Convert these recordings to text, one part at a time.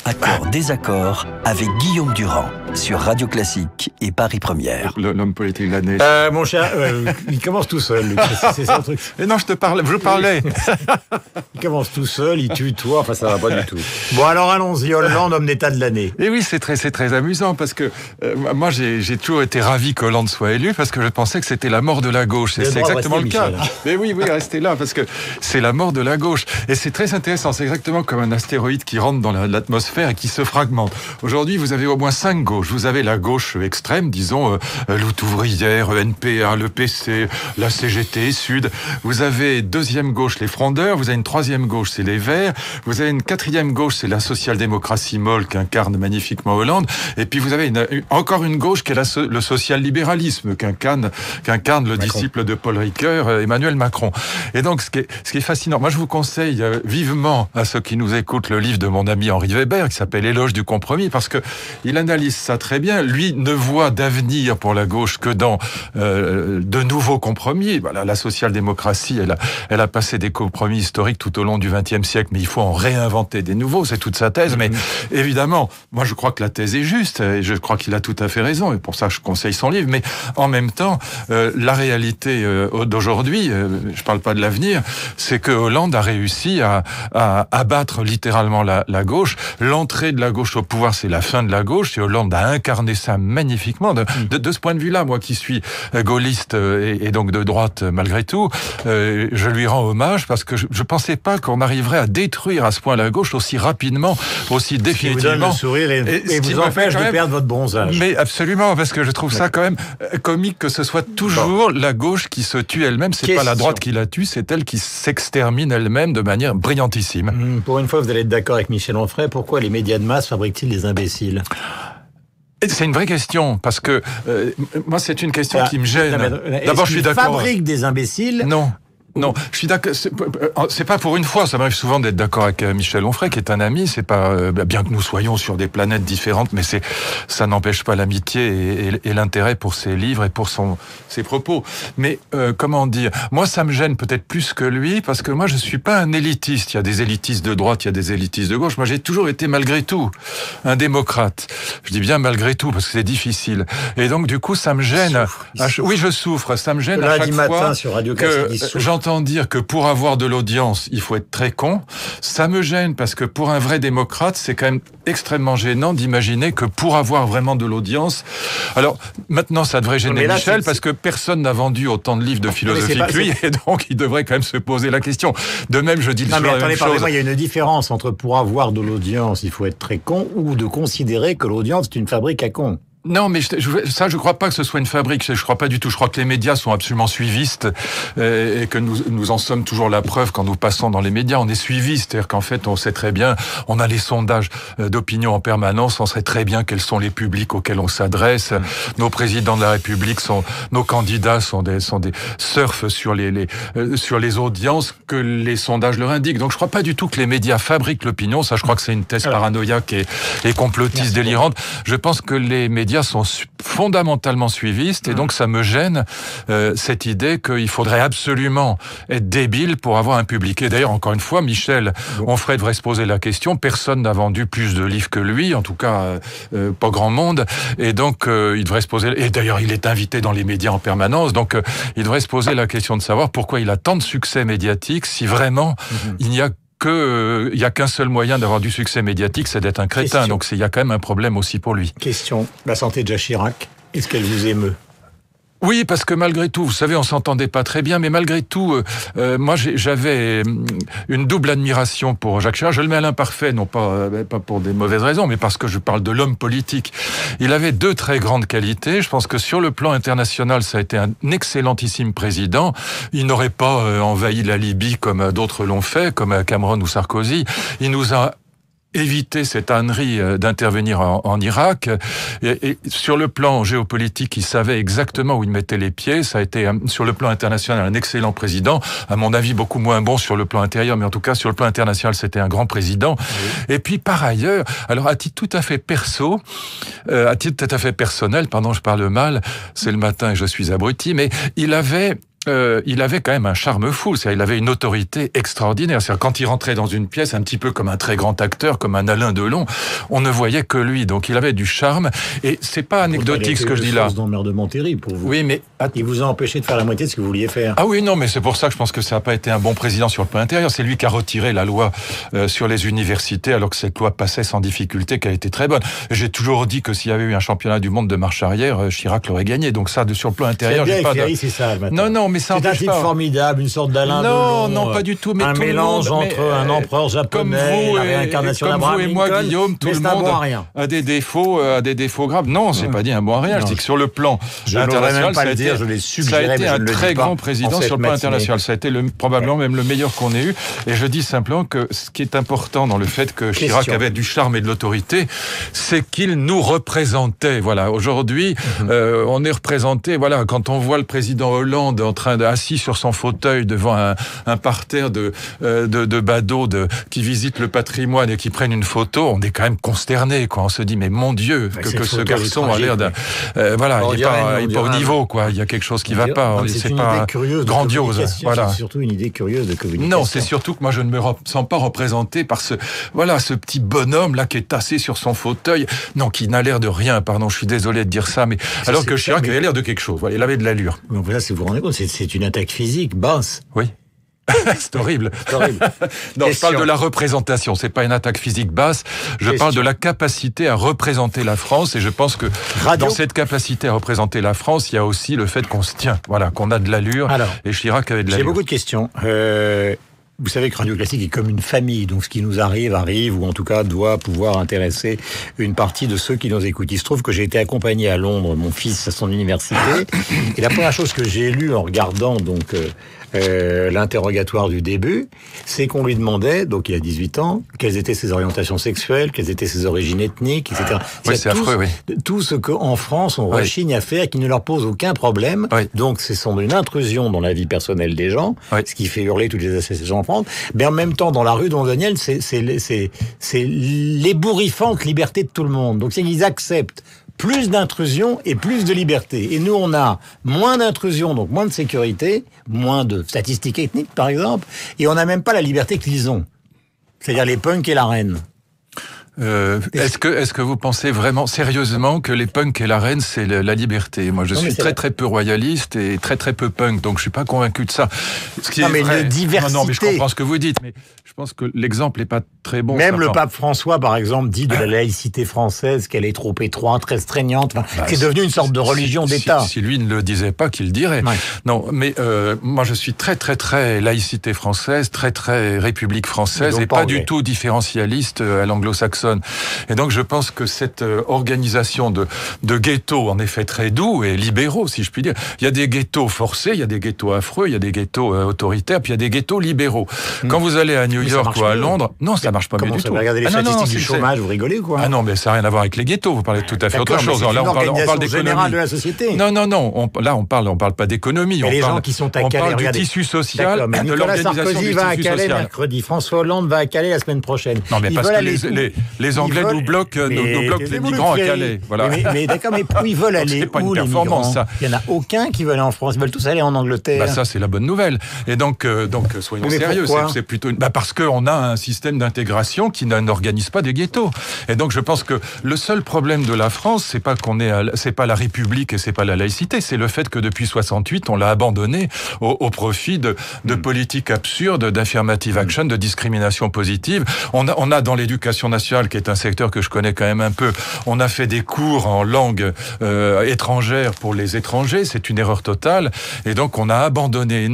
Accord, désaccord avec Guillaume Durand sur Radio Classique et Paris Première. L'homme politique de l'année. Mon cher, il commence tout seul, Luc. C'est ça le truc. Et non, je parlais. Il commence tout seul, il tue toi, enfin ça va pas du tout. Bon alors allons-y, Hollande, homme d'État de l'année. Et oui, c'est très amusant parce que moi j'ai toujours été ravi qu'Hollande soit élu parce que je pensais que c'était la mort de la gauche. Et c'est exactement le cas. Mais oui, restez là parce que c'est la mort de la gauche. Et c'est très intéressant, c'est exactement comme un astéroïde qui rentre dans l'atmosphère et qui se fragmente. Aujourd'hui, vous avez au moins 5 gauches. Vous avez la gauche extrême, disons, Lutte ouvrière, NPA, le PC, la CGT, Sud. Vous avez deuxième gauche, les frondeurs. Vous avez une troisième gauche, c'est les Verts. Vous avez une quatrième gauche, c'est la social-démocratie molle qu'incarne magnifiquement Hollande. Et puis vous avez encore une gauche qui est le social-libéralisme qu'incarne le disciple de Paul Ricoeur, Emmanuel Macron. Et donc, ce qui est fascinant, moi je vous conseille vivement à ceux qui nous écoutent le livre de mon ami Henri Weber qui s'appelle Éloge du compromis, parce que il analyse ça très bien. Lui ne voit d'avenir pour la gauche que dans de nouveaux compromis. Voilà, la social-démocratie, elle a passé des compromis historiques tout au long du XXe siècle, mais il faut en réinventer des nouveaux. C'est toute sa thèse. Mais évidemment, moi je crois que la thèse est juste et je crois qu'il a tout à fait raison. Et pour ça, je conseille son livre. Mais en même temps, la réalité d'aujourd'hui, je parle pas de l'avenir, c'est que Hollande a réussi à abattre littéralement la gauche. L'entrée de la gauche au pouvoir, c'est la fin de la gauche, et Hollande a incarné ça magnifiquement. De ce point de vue-là, moi qui suis gaulliste et donc de droite malgré tout, je lui rends hommage parce que je pensais pas qu'on arriverait à détruire à ce point la gauche aussi rapidement, aussi définitivement. Qui vous donne le sourire et vous empêche de perdre votre bronzage. Mais absolument, parce que je trouve ça quand même comique que ce soit toujours la gauche qui se tue elle-même. C'est pas la droite qui la tue, c'est elle qui s'extermine elle-même de manière brillantissime. Pour une fois, vous allez être d'accord avec Michel Onfray. Pourquoi les médias de masse fabriquent-ils des imbéciles ? C'est une vraie question, parce que moi, c'est une question qui me gêne. D'abord, je suis d'accord. Fabriquent des imbéciles ? Non, je suis d'accord. C'est pas pour une fois. Ça m'arrive souvent d'être d'accord avec Michel Onfray, qui est un ami. C'est pas bien que nous soyons sur des planètes différentes, mais ça n'empêche pas l'amitié et l'intérêt pour ses livres et pour ses propos. Mais comment dire, moi, ça me gêne peut-être plus que lui, parce que moi, je suis pas un élitiste. Il y a des élitistes de droite, il y a des élitistes de gauche. Moi, j'ai toujours été malgré tout un démocrate. Je dis bien malgré tout parce que c'est difficile. Et donc, du coup, ça me gêne. Oui, je souffre. Ça me gêne à chaque fois sur Radio Classique, j'entends dire que pour avoir de l'audience, il faut être très con. Ça me gêne parce que pour un vrai démocrate, c'est quand même extrêmement gênant d'imaginer que pour avoir vraiment de l'audience... Alors, maintenant, ça devrait gêner Michel parce que personne n'a vendu autant de livres de philosophie que lui, et donc il devrait quand même se poser la question. De même, je dis toujours la même chose. Il y a une différence entre pour avoir de l'audience, il faut être très con, ou de considérer que l'audience est une fabrique à cons. Non, mais je crois pas que ce soit une fabrique. Je crois pas du tout. Je crois que les médias sont absolument suivistes et que nous en sommes toujours la preuve quand nous passons dans les médias. On est suivistes, c'est-à-dire qu'en fait, on sait très bien, on a les sondages d'opinion en permanence, on sait très bien quels sont les publics auxquels on s'adresse. Nos présidents de la République nos candidats sont des surfent sur les audiences que les sondages leur indiquent. Donc, je crois pas du tout que les médias fabriquent l'opinion. Ça, je crois que c'est une thèse paranoïaque et complotiste délirante. Je pense que les médias sont fondamentalement suivistes et donc ça me gêne cette idée qu'il faudrait absolument être débile pour avoir un public. Et d'ailleurs, encore une fois, Michel Onfray devrait se poser la question. Personne n'a vendu plus de livres que lui, en tout cas pas grand monde. Et donc il devrait se poser. Et d'ailleurs, il est invité dans les médias en permanence. Donc il devrait se poser la question de savoir pourquoi il a tant de succès médiatique si vraiment il n'y a qu'un seul moyen d'avoir du succès médiatique, c'est d'être un crétin. Donc il y a quand même un problème aussi pour lui. Question, la santé de Jacques Chirac, est-ce qu'elle vous émeut ? Oui, parce que malgré tout, vous savez, on s'entendait pas très bien, mais malgré tout, moi j'avais une double admiration pour Jacques Chirac. Je le mets à l'imparfait, non pas pour des mauvaises raisons, mais parce que je parle de l'homme politique. Il avait 2 très grandes qualités. Je pense que sur le plan international, ça a été un excellentissime président. Il n'aurait pas envahi la Libye comme d'autres l'ont fait, comme Cameron ou Sarkozy. Il nous a éviter cette ânerie d'intervenir en Irak. Et sur le plan géopolitique, il savait exactement où il mettait les pieds. Ça a été, sur le plan international, un excellent président. À mon avis, beaucoup moins bon sur le plan intérieur, mais en tout cas, sur le plan international, c'était un grand président. Oui. Et puis, par ailleurs, alors, à titre tout à fait personnel, je parle mal, c'est le matin et je suis abruti, mais il avait il avait quand même un charme fou, c'est-à-dire il avait une autorité extraordinaire. C'est-à-dire quand il rentrait dans une pièce, un petit peu comme un très grand acteur, comme un Alain Delon, on ne voyait que lui. Donc il avait du charme. Et c'est pas anecdotique ce que je dis là. C'est un d'emmerdement terrible pour vous. Oui, mais il vous a empêché de faire la moitié de ce que vous vouliez faire. Ah oui, non, mais c'est pour ça que je pense que ça n'a pas été un bon président sur le plan intérieur. C'est lui qui a retiré la loi sur les universités, alors que cette loi passait sans difficulté, qui a été très bonne. J'ai toujours dit que s'il y avait eu un championnat du monde de marche arrière, Chirac l'aurait gagné. Donc ça, sur le plan intérieur, j'ai pas c'est ça. Non, mais ça c'est un type formidable, une sorte d'Alain Delon. Non, pas du tout. Mais un tout mélange entre un empereur japonais, la réincarnation d'Abraham Lincoln. Comme vous et moi, Guillaume, tout le monde a des défauts graves. Non, j'ai pas dit un bon à rien. Je dis que sur le plan international, ça a été un très grand président sur le plan international. Ça a été probablement même le meilleur qu'on ait eu. Et je dis simplement que ce qui est important dans le fait que Chirac avait du charme et de l'autorité, c'est qu'il nous représentait. Voilà. Aujourd'hui, on est représenté. Voilà. Quand on voit le président Hollande en train assis sur son fauteuil devant un parterre de badauds qui visitent le patrimoine et qui prennent une photo, on est quand même consterné, quoi. On se dit, mais mon Dieu, que ce garçon a l'air d'un... voilà, il n'est pas au niveau, quoi. Il y a quelque chose qui ne va pas. C'est pas grandiose. Voilà. C'est surtout une idée curieuse de communication. Non, c'est surtout que moi, je ne me sens pas représenté par ce petit bonhomme-là qui est tassé sur son fauteuil. Non, qui n'a l'air de rien, pardon, je suis désolé de dire ça, mais alors que Chirac avait l'air de quelque chose. Voilà, il avait de l'allure. Donc là, si vous vous rendez compte, c'est une attaque physique basse. Oui. C'est horrible. Non, je parle de la représentation. C'est pas une attaque physique basse. Je parle de la capacité à représenter la France. Et je pense que dans cette capacité à représenter la France, il y a aussi le fait qu'on se tient. Voilà, qu'on a de l'allure. Alors, et Chirac avait de l'allure. J'ai beaucoup de questions. Vous savez que Radio Classique est comme une famille, donc ce qui nous arrive, ou en tout cas doit pouvoir intéresser une partie de ceux qui nous écoutent. Il se trouve que j'ai été accompagné à Londres, mon fils, à son université, et la première chose que j'ai lue en regardant donc l'interrogatoire du début, c'est qu'on lui demandait, donc il a 18 ans, quelles étaient ses orientations sexuelles, quelles étaient ses origines ethniques, etc. Oui, c'est affreux, oui. Tout ce qu'en France on rechigne à faire, qui ne leur pose aucun problème. Oui. Donc c'est une intrusion dans la vie personnelle des gens, ce qui fait hurler toutes les associations en France. Mais en même temps, dans la rue Don Daniel, c'est l'ébouriffante liberté de tout le monde. Donc ils acceptent plus d'intrusion et plus de liberté. Et nous, on a moins d'intrusion, donc moins de sécurité, moins de statistiques ethniques, par exemple, et on n'a même pas la liberté qu'ils ont. C'est-à-dire les punks et la reine. Est-ce que vous pensez vraiment sérieusement que les punks et la reine c'est la liberté? Moi je suis très peu royaliste et très peu punk, donc je suis pas convaincu de ça. Ce qui est vrai. Diversité. Non, mais je comprends ce que vous dites, mais je pense que l'exemple est pas très bon. Même le pape François, par exemple, dit de la laïcité française qu'elle est trop étroite, restreignante. C'est devenu une sorte de religion d'État. Si lui ne le disait pas, qu'il le dirait. Ouais. Non, mais moi je suis très laïcité française, très République française et pas du tout différentialiste à l'anglo-saxonne. Et donc je pense que cette organisation de ghettos, en effet très doux et libéraux, si je puis dire, il y a des ghettos forcés, il y a des ghettos affreux, il y a des ghettos autoritaires, puis il y a des ghettos libéraux. Quand vous allez à New York ou à Londres, non, ça marche pas mieux du tout. Regardez les statistiques du chômage, vous rigolez ou quoi? Ah non, mais ça n'a rien à voir avec les ghettos, vous parlez tout à fait autre chose. Là, on parle d'économie de la société. Non, là on parle pas d'économie, les gens qui sont à Calais, on parle du tissu social, de Nicolas Sarkozy va à Calais mercredi, François Hollande va à Calais la semaine prochaine. Non, mais parce que les Anglais nous bloquent les migrants à Calais. Voilà. Mais d'accord, mais ils veulent aller où les migrants? Il n'y en a aucun qui veut aller en France. Ils veulent tous aller en Angleterre. Ça, c'est la bonne nouvelle. Et donc soyons sérieux. C'est plutôt parce qu'on a un système d'intégration qui n'organise pas des ghettos. Et donc, je pense que le seul problème de la France, c'est pas la République et c'est pas la laïcité. C'est le fait que depuis 68, on l'a abandonné au profit de politiques absurdes, d'affirmative action, de discrimination positive. On a dans l'éducation nationale, qui est un secteur que je connais quand même un peu, on a fait des cours en langue étrangère pour les étrangers, c'est une erreur totale, et donc on a abandonné,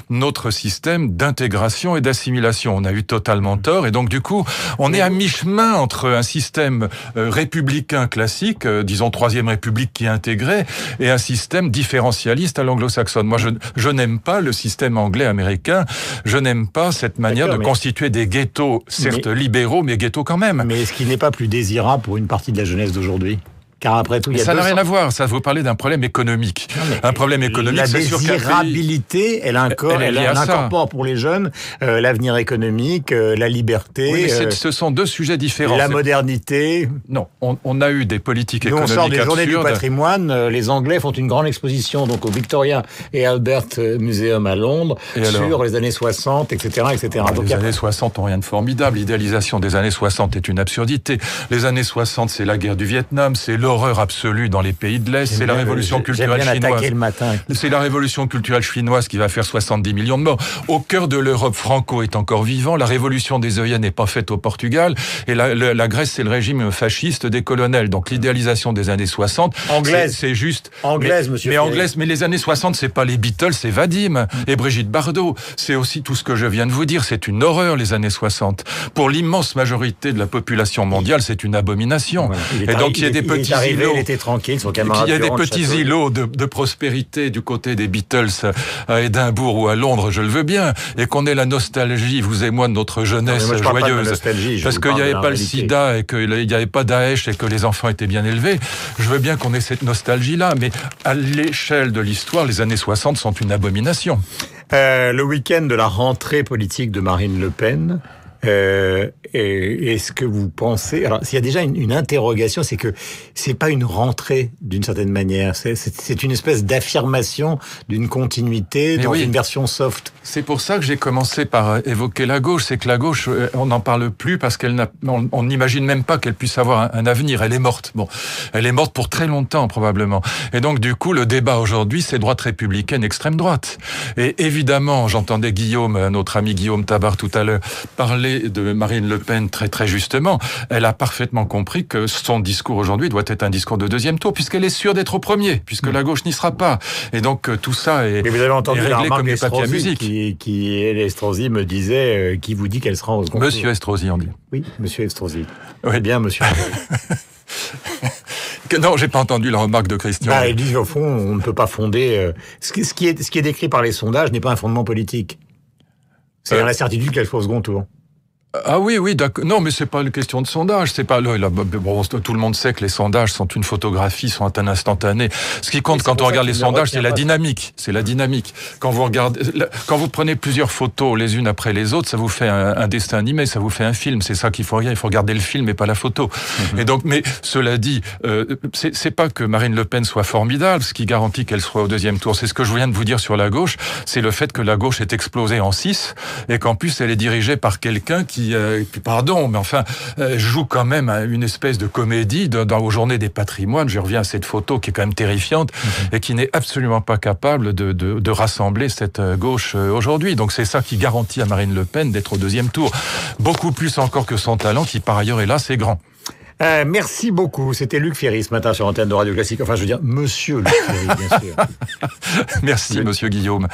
notre système d'intégration et d'assimilation. On a eu totalement tort, et donc du coup, on est à mi-chemin entre un système républicain classique, disons Troisième République qui est intégré, et un système différentialiste à l'anglo-saxonne. Moi, je n'aime pas le système anglais-américain, je n'aime pas cette manière de constituer des ghettos, certes libéraux, mais ghettos quand même. Mais est-ce qu'il n'est pas plus désirable pour une partie de la jeunesse d'aujourd'hui? car après tout, ça n'a rien à voir. Ça, vous parlez d'un problème économique. Un problème économique, c'est sûr qu'un pays... La désirabilité, elle incorpore pour les jeunes l'avenir économique, la liberté... Oui, mais ce sont deux sujets différents. La modernité... Non, on a eu des politiques économiques absurdes. On sort des journées du patrimoine, les Anglais font une grande exposition donc au Victoria et Albert Museum à Londres sur les années 60, etc. etc. Donc, les années 60 n'ont rien de formidable. L'idéalisation des années 60 est une absurdité. Les années 60, c'est la guerre du Vietnam, c'est l'horreur absolue dans les pays de l'Est, c'est la révolution culturelle chinoise. C'est la révolution culturelle chinoise qui va faire 70 millions de morts. Au cœur de l'Europe, Franco est encore vivant. La révolution des œillets n'est pas faite au Portugal. Et la Grèce, c'est le régime fasciste des colonels. Donc l'idéalisation des années 60, c'est juste... Anglaise, monsieur. Mais les années 60, c'est pas les Beatles, c'est Vadim et Brigitte Bardot. C'est aussi tout ce que je viens de vous dire. C'est une horreur, les années 60. Pour l'immense majorité de la population mondiale, c'est une abomination. Voilà. Et donc, il y a des petits îlots. Il était tranquille, son camarade. Il y a des petits îlots de prospérité du côté des Beatles à Édimbourg ou à Londres, je le veux bien. Et qu'on ait la nostalgie, vous et moi, de notre jeunesse joyeuse. Parce qu'il n'y avait pas le sida et qu'il n'y avait pas Daesh et que les enfants étaient bien élevés. Je veux bien qu'on ait cette nostalgie-là. Mais à l'échelle de l'histoire, les années 60 sont une abomination. Le week-end de la rentrée politique de Marine Le Pen, est-ce que vous pensez... Alors, s'il y a déjà une interrogation, c'est que c'est pas une rentrée d'une certaine manière. C'est une espèce d'affirmation d'une continuité dans une version soft. C'est pour ça que j'ai commencé par évoquer la gauche. C'est que la gauche, on n'en parle plus parce on n'imagine même pas qu'elle puisse avoir un avenir. Elle est morte. Bon, elle est morte pour très longtemps probablement. Et donc du coup, le débat aujourd'hui, c'est droite républicaine, extrême droite. Et évidemment, j'entendais notre ami Guillaume Tabar tout à l'heure, parler de Marine Le Pen très très justement. Elle a parfaitement compris que son discours aujourd'hui doit être un discours de deuxième tour, puisqu'elle est sûre d'être au premier, puisque la gauche n'y sera pas. Et donc tout ça est réglé comme du papier à musique. Estrosi me disait, qui vous dit qu'elle sera au second tour. Monsieur Estrosi, on dit. Oui, monsieur Estrosi. Oui. Eh bien, monsieur. Non, j'ai pas entendu la remarque de Christian. Il dit, au fond, on ne peut pas fonder... Ce qui est décrit par les sondages n'est pas un fondement politique. C'est la certitude qu'elle soit au second tour. Ah oui, d'accord. Non, mais c'est pas une question de sondage. C'est pas bon, tout le monde sait que les sondages sont une photographie, sont un instantané. Ce qui compte quand on regarde les sondages, c'est la dynamique. C'est la dynamique. Quand vous prenez plusieurs photos les unes après les autres, ça vous fait un dessin animé, ça vous fait un film. C'est ça qu'il faut regarder. Il faut regarder le film et pas la photo. Et donc, mais cela dit, c'est pas que Marine Le Pen soit formidable. Ce qui garantit qu'elle soit au deuxième tour, c'est ce que je viens de vous dire sur la gauche. C'est le fait que la gauche est explosée en 6 et qu'en plus elle est dirigée par quelqu'un qui joue quand même une espèce de comédie aux Journées des patrimoines. Je reviens à cette photo qui est quand même terrifiante et qui n'est absolument pas capable de rassembler cette gauche aujourd'hui. Donc c'est ça qui garantit à Marine Le Pen d'être au deuxième tour. Beaucoup plus encore que son talent qui par ailleurs est là, c'est grand. Merci beaucoup. C'était Luc Ferry ce matin sur l'antenne de Radio Classique. Enfin, je veux dire, monsieur Luc Ferry, bien sûr. Merci, monsieur Guillaume.